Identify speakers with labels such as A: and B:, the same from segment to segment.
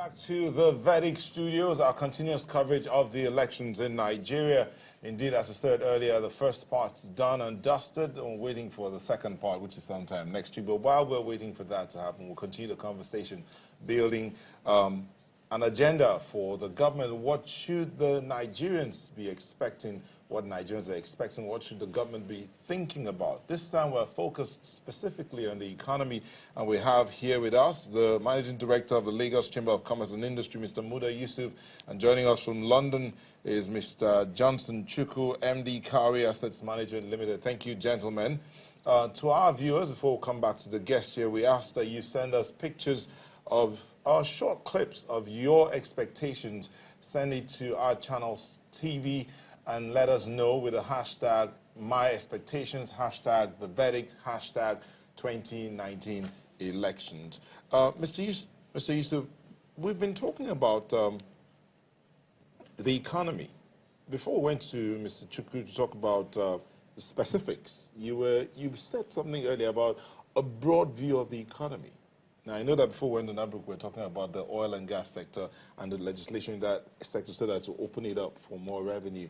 A: back to the Vedic Studios, our continuous coverage of the elections in Nigeria. Indeed, as I said earlier, the first part's done and dusted, and we're waiting for the second part, which is sometime next week. But while we're waiting for that to happen, we'll continue the conversation, building an agenda for the government. What should the Nigerians be expecting? What Nigerians are expecting? What should the government be thinking about? This time we're focused specifically on the economy, and we have here with us the Managing Director of the Lagos Chamber of Commerce and Industry, Mr. Muda Yusuf, and joining us from London is Mr. Johnson Chukwu, MD Kauri Assets Management Limited. Thank you, gentlemen. To our viewers, before we come back to the guest here, we ask that you send us pictures of short clips of your expectations. Send it to our channel's TV and let us know with the hashtag #MyExpectations, hashtag the verdict, hashtag 2019 elections. Mr. Yusuf, we've been talking about the economy. Before we went to Mr. Chukwu to talk about the specifics, you said something earlier about a broad view of the economy. Now, I know that before we went to Nabrook, we were talking about the oil and gas sector and the legislation in that sector so that to open it up for more revenue.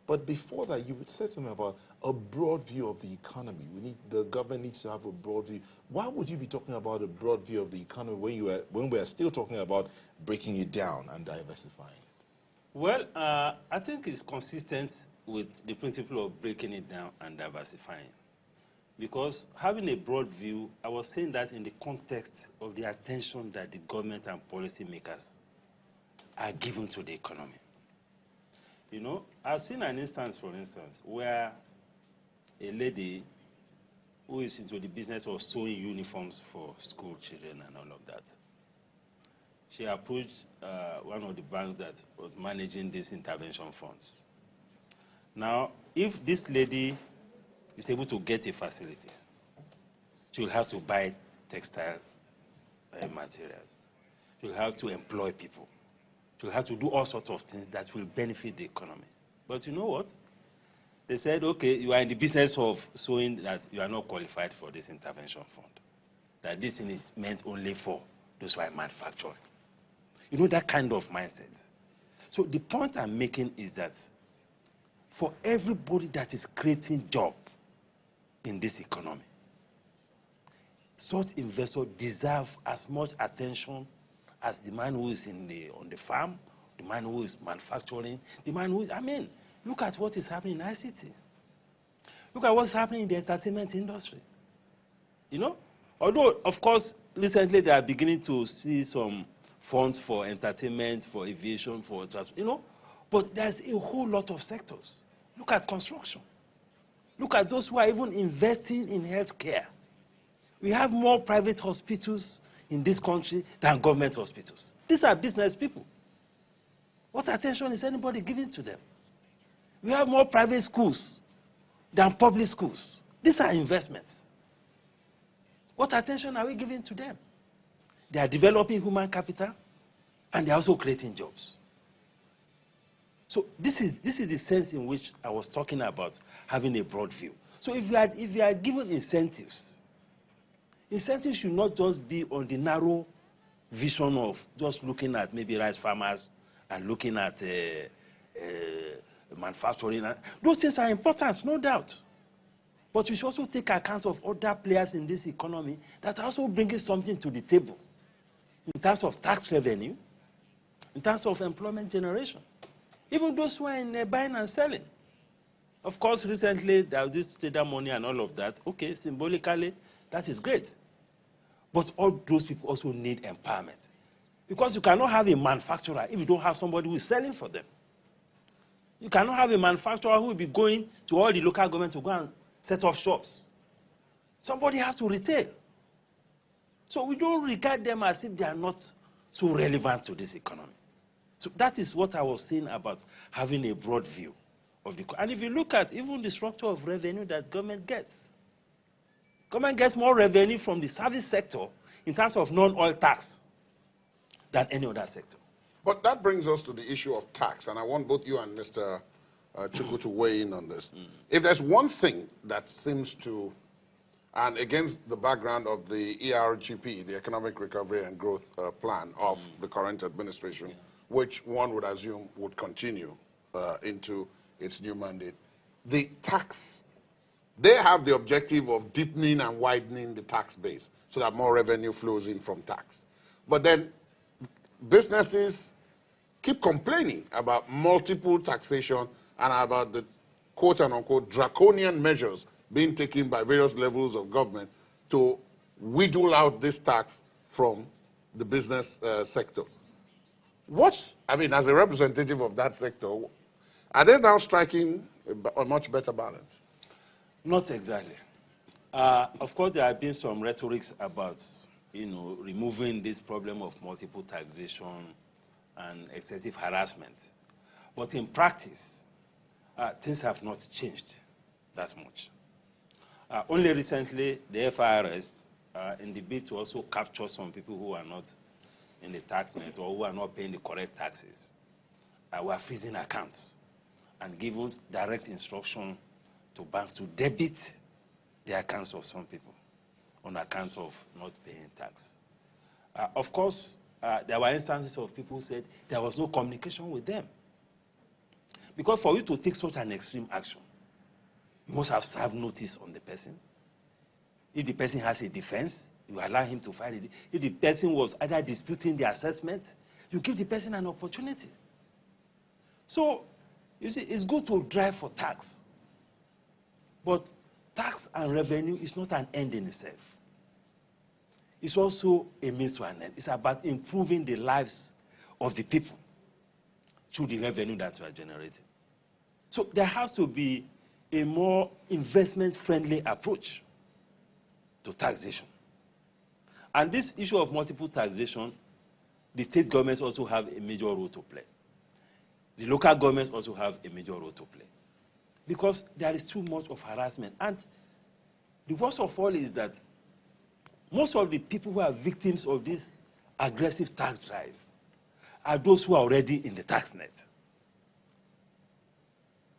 A: But before that, you said something about a broad view of the economy. The government needs to have a broad view. Why would you be talking about a broad view of the economy when we are still talking about breaking it down and diversifying it?
B: Well, I think it's consistent with the principle of breaking it down and diversifying. Because having a broad view, I was saying that in the context of the attention that the government and policymakers are giving to the economy. You know, I've seen an instance, for instance, where a lady who is into the business of sewing uniforms for school children and all of that, she approached one of the banks that was managing these intervention funds. Now, if this lady is able to get a facility, she will have to buy textile materials. She will have to employ people. She will have to do all sorts of things that will benefit the economy. But you know what? They said, okay, you are in the business of showing that you are not qualified for this intervention fund, that this thing is meant only for those who are manufacturing. You know, that kind of mindset. So the point I'm making is that for everybody that is creating job in this economy, such investors deserve as much attention as the man who is on the farm, the man who is manufacturing, the man who is, I mean, look at what is happening in ICT. Look at what's happening in the entertainment industry. You know? Although, of course, recently they are beginning to see some funds for entertainment, for aviation, for transport, you know? But there's a whole lot of sectors. Look at construction. Look at those who are even investing in healthcare. We have more private hospitals in this country than government hospitals. These are business people. What attention is anybody giving to them? We have more private schools than public schools. These are investments. What attention are we giving to them? They are developing human capital, and they are also creating jobs. So this is the sense in which I was talking about having a broad view. So if you are given incentives, incentives should not just be on the narrow vision of just looking at maybe rice farmers and looking at manufacturing. Those things are important, no doubt. But we should also take account of other players in this economy that are also bringing something to the table in terms of tax revenue, in terms of employment generation. Even those who are in buying and selling. Of course, recently, there was this trader money and all of that. Okay, symbolically, that is great. But all those people also need empowerment. Because you cannot have a manufacturer if you don't have somebody who is selling for them. You cannot have a manufacturer who will be going to all the local government to go and set up shops. Somebody has to retail. So we don't regard them as if they are not so relevant to this economy. So that is what I was saying about having a broad view of the. And if you look at even the structure of revenue that government gets more revenue from the service sector in terms of non-oil tax than any other sector.
C: But that brings us to the issue of tax, and I want both you and Mr. Chukwu to weigh in on this. If there's one thing that seems to And against the background of the ERGP, the Economic Recovery and Growth Plan of the current administration, which one would assume would continue into its new mandate, the tax, they have the objective of deepening and widening the tax base so that more revenue flows in from tax. But then businesses keep complaining about multiple taxation and about the quote-unquote draconian measures being taken by various levels of government to wheedle out this tax from the business sector. I mean, as a representative of that sector, are they now striking a much better balance?
B: Not exactly. Of course, there have been some rhetorics about, removing this problem of multiple taxation and excessive harassment. But in practice, things have not changed that much. Only recently, the FIRS, in the bid to also capture some people who are not in the tax net or who are not paying the correct taxes, were freezing accounts and given direct instruction to banks to debit the accounts of some people on account of not paying tax. Of course, there were instances of people who said there was no communication with them. Because for you to take such an extreme action, you must have served notice on the person. If the person has a defense, you allow him to file it. If the person was either disputing the assessment, you give the person an opportunity. So, you see, it's good to drive for tax. But tax and revenue is not an end in itself. It's also a means to an end. It's about improving the lives of the people through the revenue that we are generating. So there has to be a more investment-friendly approach to taxation. And this issue of multiple taxation, the state governments also have a major role to play. The local governments also have a major role to play. Because there is too much of harassment. And the worst of all is that most of the people who are victims of this aggressive tax drive are those who are already in the tax net.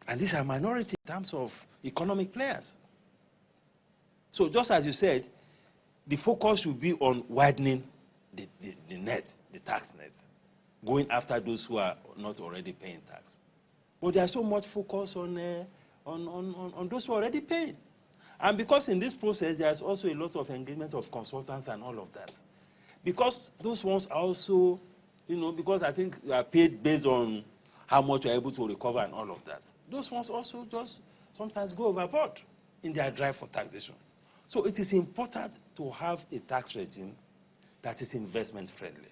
B: And these are minority in terms of economic players. So just as you said, the focus should be on widening the net, the tax net, going after those who are not already paying tax. But there's so much focus on those who are already paying. And because in this process, there's also a lot of engagement of consultants and all of that. Because those ones are also, because I think they are paid based on how much you're able to recover and all of that. Those ones also just sometimes go overboard in their drive for taxation. So it is important to have a tax regime that is investment friendly.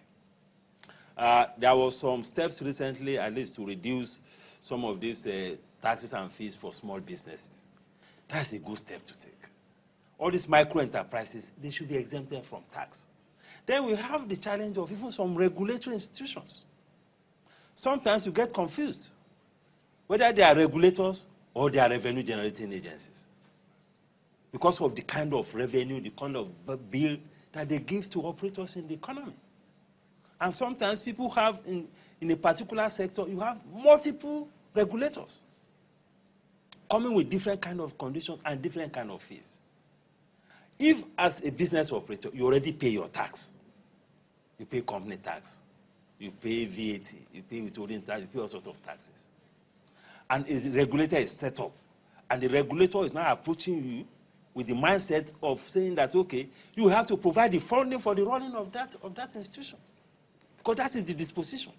B: There were some steps recently, at least, to reduce some of these taxes and fees for small businesses. That's a good step to take. All these micro enterprises, they should be exempted from tax. Then we have the challenge of even some regulatory institutions. Sometimes you get confused whether they are regulators or they are revenue generating agencies because of the kind of revenue, the kind of bill that they give to operators in the economy. And sometimes people have, in a particular sector, you have multiple regulators coming with different kind of conditions and different kind of fees. If, as a business operator, you already pay your tax, you pay company tax, you pay VAT, you pay withholding tax, you pay all sorts of taxes. And a regulator is set up, and the regulator is now approaching you with the mindset of saying that, okay, you have to provide the funding for the running of that institution. Because that is the disposition.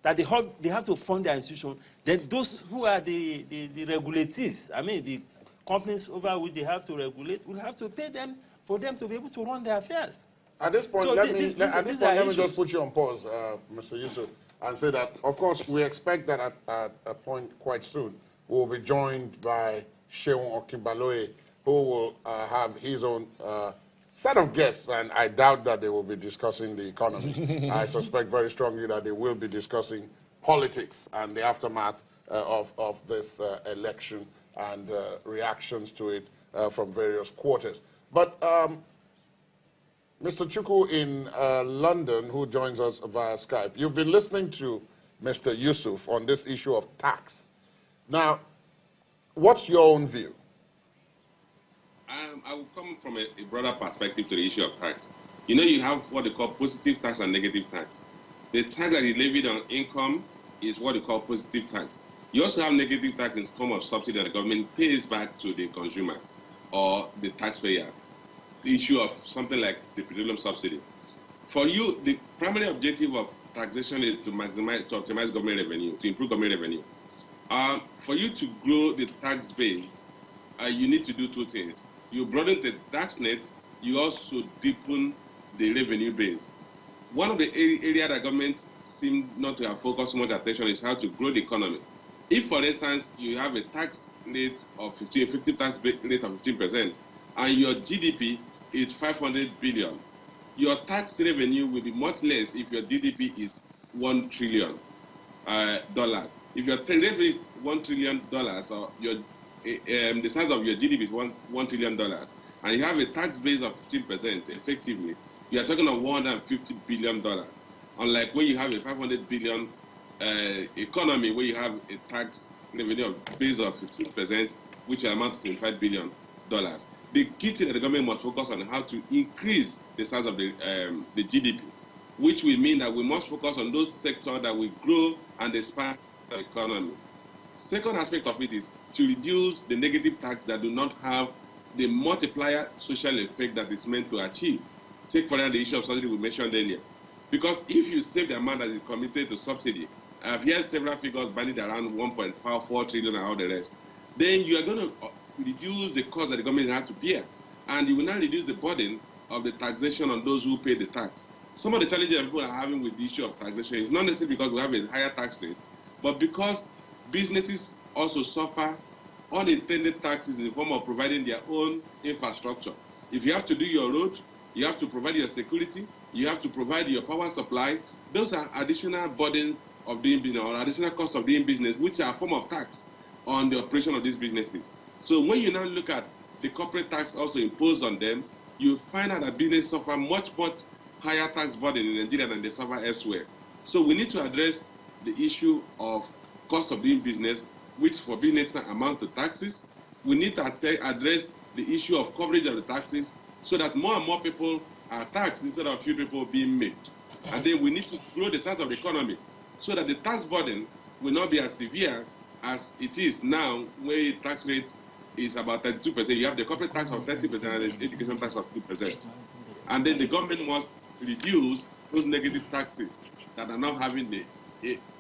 B: That they have to fund their institution. Then those who are the regulatees, I mean, the companies over which they have to regulate, will have to pay them for them to be able to run their affairs.
C: At this point,
B: So
C: let me just put you on pause, Mr. Yusuf, and say that, of course, we expect that at a point quite soon, we'll be joined by Seun Okinbaloye, who will have his own set of guests, and I doubt that they will be discussing the economy. I suspect very strongly that they will be discussing politics and the aftermath of this election and reactions to it from various quarters. But Mr. Chukwu in London, who joins us via Skype, you've been listening to Mr. Yusuf on this issue of tax. Now, what's your own view?
D: I will come from a broader perspective to the issue of tax. You know, you have what they call positive tax and negative tax. The tax that is levied on income is what they call positive tax. You also have negative tax in the form of subsidy that the government pays back to the consumers or the taxpayers. The issue of something like the petroleum subsidy. For you, the primary objective of taxation is to optimize government revenue, to improve government revenue. For you to grow the tax base, you need to do two things. You broaden the tax net, you also deepen the revenue base. One of the areas that government seem not to have focused much attention is how to grow the economy. If, for instance, you have a tax rate of 50 tax rate of 15%, and your GDP is 500 billion, your tax revenue will be much less if your GDP is $1 trillion. If your revenue is $1 trillion, or your the size of your GDP is $1 trillion, and you have a tax base of 15%, effectively, you are talking of $150 billion. Unlike when you have a 500 billion economy, where you have a tax revenue base of 15%, which amounts to $5 billion. The key thing that the government must focus on how to increase the size of the GDP, which will mean that we must focus on those sectors that will grow and expand the economy. Second aspect of it is to reduce the negative tax that do not have the multiplier social effect that is meant to achieve. Take for the issue of subsidy we mentioned earlier. Because if you save the amount that is committed to subsidy, I've heard several figures bandied around 1.4 trillion and all the rest, then you are going to reduce the cost that the government has to bear. And you will not reduce the burden of the taxation on those who pay the tax. Some of the challenges that people are having with the issue of taxation is not necessarily because we have a higher tax rate, but because businesses also suffer unintended taxes in the form of providing their own infrastructure. If you have to do your road, you have to provide your security, you have to provide your power supply. Those are additional burdens of doing business, or additional costs of doing business, which are a form of tax on the operation of these businesses. So when you now look at the corporate tax also imposed on them, you find out that businesses suffer much higher tax burden in Nigeria than they suffer elsewhere. So we need to address the issue of cost of doing business, which for business amount to taxes. We need to address the issue of coverage of the taxes so that more and more people are taxed instead of few people being made. And then we need to grow the size of the economy so that the tax burden will not be as severe as it is now, where the tax rate is about 32%. You have the corporate tax of 30% and the education tax of 2%. And then the government must reduce those negative taxes that are not having the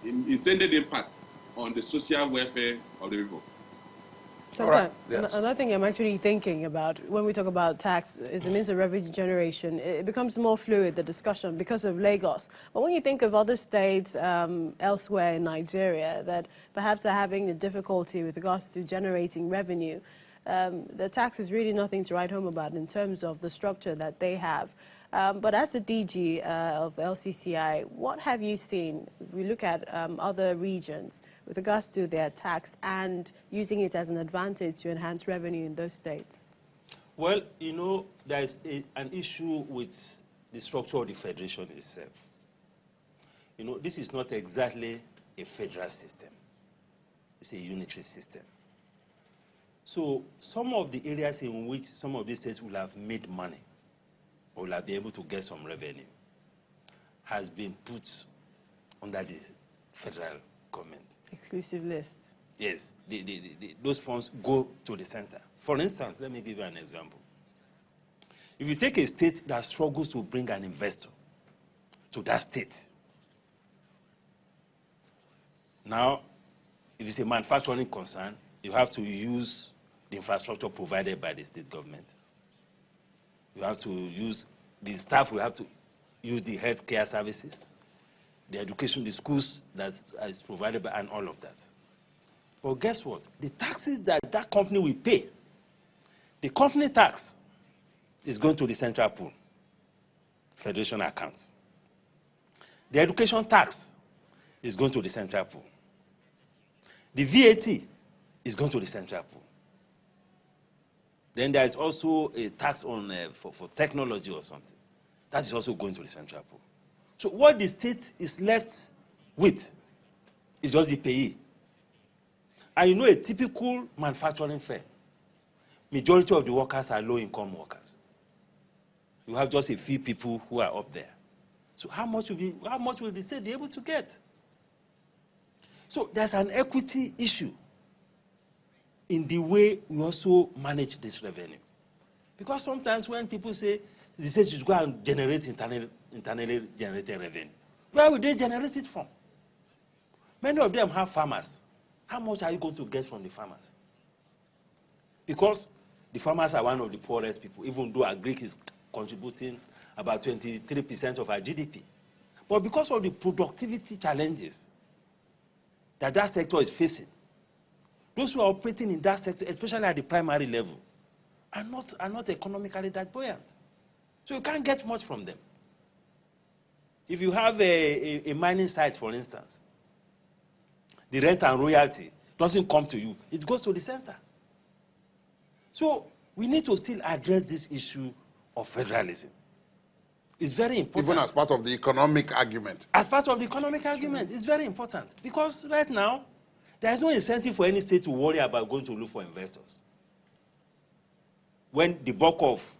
D: intended impact on the social welfare of the people.
E: All right. Yes. Another thing I'm actually thinking about when we talk about tax is the means of revenue generation. It becomes more fluid, the discussion, because of Lagos. But when you think of other states elsewhere in Nigeria that perhaps are having a difficulty with regards to generating revenue, the tax is really nothing to write home about in terms of the structure that they have. But as the DG of LCCI, what have you seen, if we look at other regions, with regards to their tax and using it as an advantage to enhance revenue in those states?
B: Well, you know, there is an issue with the structure of the federation itself. You know, this is not exactly a federal system. It's a unitary system. So some of the areas in which some of these states will have made money, or will have been able to get some revenue, has been put under the federal government. Exclusive list. Yes, those funds go to the center. For instance, let me give you an example. If you take a state that struggles to bring an investor to that state, now, if it's a manufacturing concern, you have to use the infrastructure provided by the state government. You have to use, the staff will have to use the healthcare services, the education, the schools that is provided by, and all of that. But guess what? The taxes that that company will pay, the company tax is going to the central pool, federation accounts. The education tax is going to the central pool. The VAT is going to the central pool. Then there is also a tax on for technology or something. That is also going to the central pool. So what the state is left with is just the payee. And you know, a typical manufacturing firm, Majority of the workers are low-income workers. You have just a few people who are up there. So how much will the state be able to get? So there's an equity issue in the way we also manage this revenue. Because sometimes when people say the state should go and generate internally generated revenue, where will they generate it from? Many of them have farmers. How much are you going to get from the farmers? Because the farmers are one of the poorest people, even though agric is contributing about 23% of our GDP. But because of the productivity challenges that sector is facing, those who are operating in that sector, especially at the primary level, are not economically that buoyant. So you can't get much from them. If you have a mining site, for instance, the rent and royalty doesn't come to you. It goes to the center. So we need to still address this issue of federalism. It's very important.
C: Even as part of the economic argument.
B: As part of the economic argument, it's very important. Because right now, there is no incentive for any state to worry about going to look for investors. When the bulk of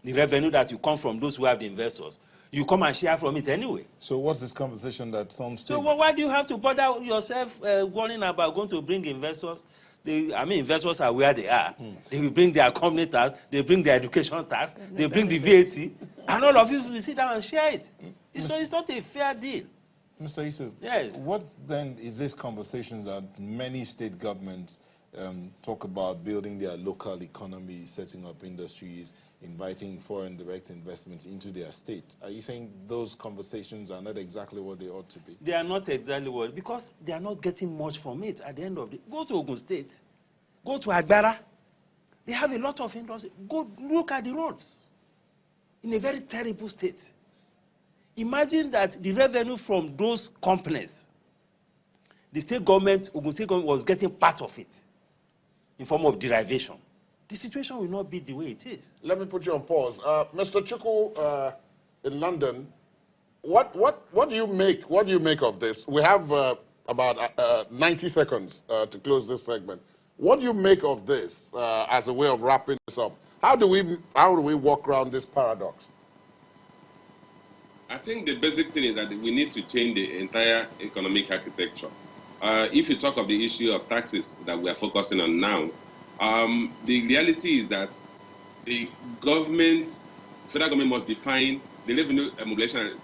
B: the revenue that you come from those who have the investors, you come and share from it anyway.
A: So what's this conversation that some states...
B: So why do you have to bother yourself worrying about going to bring investors? Investors are where they are. They will bring their company tax, they bring their education tax, they bring the VAT, and all of you will sit down and share it. So it's not a fair deal.
A: Mr. Yusuf,
B: yes.
A: What then is this conversations that many state governments talk about building their local economy, setting up industries, inviting foreign direct investments into their state? Are you saying those conversations are not exactly what they ought to be?
B: They are not exactly what, because they are not getting much from it at the end of the day. Go to Ogun State, go to Agbara. They have a lot of industry. Go look at the roads in a very terrible state. Imagine that the revenue from those companies, the state government, Ogun State government, was getting part of it in form of derivation. The situation will not be the way it is.
C: Let me put you on pause. Mr. Chukwu in London, what do you make of this? We have about 90 seconds to close this segment. What do you make of this as a way of wrapping this up? How do we walk around this paradox?
D: I think the basic thing is that we need to change the entire economic architecture. If you talk of the issue of taxes that we are focusing on now, the reality is that the government, federal government must define, the Revenue Emulation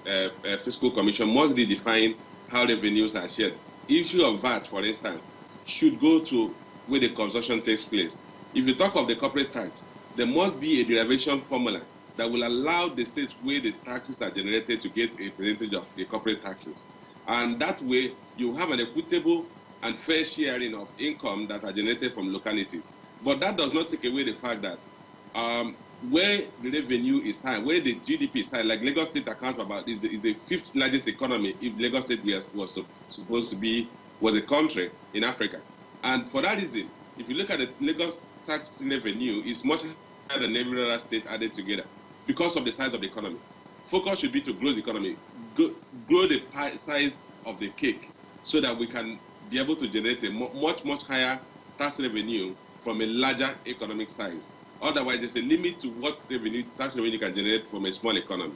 D: Fiscal Commission must redefine how revenues are shared. Issue of VAT, for instance, should go to where the consumption takes place. If you talk of the corporate tax, there must be a derivation formula that will allow the states where the taxes are generated to get a percentage of the corporate taxes. And that way, you have an equitable and fair sharing of income that are generated from localities. But that does not take away the fact that where the revenue is high, where the GDP is high, like Lagos State accounts for about, is the fifth largest economy if Lagos State was supposed to be, was a country in Africa. And for that reason, if you look at the Lagos tax revenue, it's much higher than every other state added together because of the size of the economy. Focus should be to grow the economy, grow the size of the cake so that we can be able to generate a much higher tax revenue from a larger economic size. Otherwise, there's a limit to what tax revenue can generate from a small economy.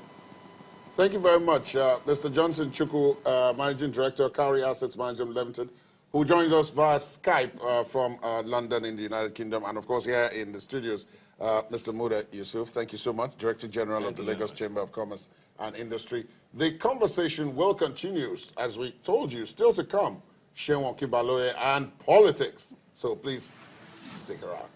C: Thank you very much, Mr. Johnson Chukwu, Managing Director, Cowrie Assets Management Limited, who joins us via Skype from London in the United Kingdom, and of course here in the studios, Mr. Muda Yusuf. Thank you so much, Director General of the Lagos Chamber of Commerce and Industry. The conversation will continue, as we told you, still to come, Seun Okibaloye and politics. So please stick around.